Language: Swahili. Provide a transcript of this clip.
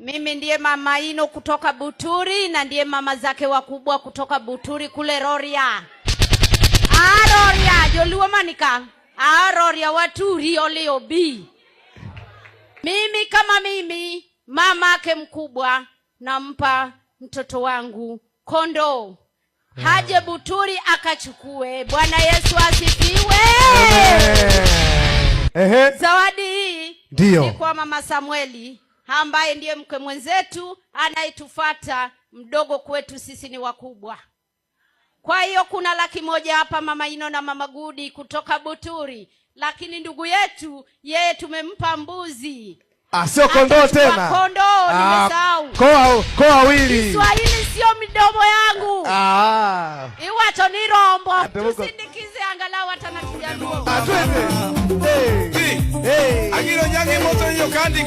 Mimi ndiye mama Ino kutoka Buturi na ndiye mama zake wakubwa kutoka Buturi kule Roria. Roria, joluo manika. Roria waturi ole obi. Mimi kama mimi, mama yake mkubwa, nampa mtoto wangu kondoo. Haje Buturi akachukue. Bwana Yesu asifiwe. Zawadi hii ni kwa mama Samueli, ambaye ndiye mke mwenzetu anayetufuata, mdogo kwetu sisi ni wakubwa. Kwa hiyo kuna 100,000 hapa mama Ino na mama Gudi kutoka Buturi, lakini ndugu yetu yeye tumempa mbuzi. Sio kondoo tena. Kondoo nimesahau. Koa wili. Kiswahili sio midomo yangu. Iwacho ni rombo. Tusindikize angalau hata na Kijaluo. Twende. Agiro nyangi moto hiyo kandi.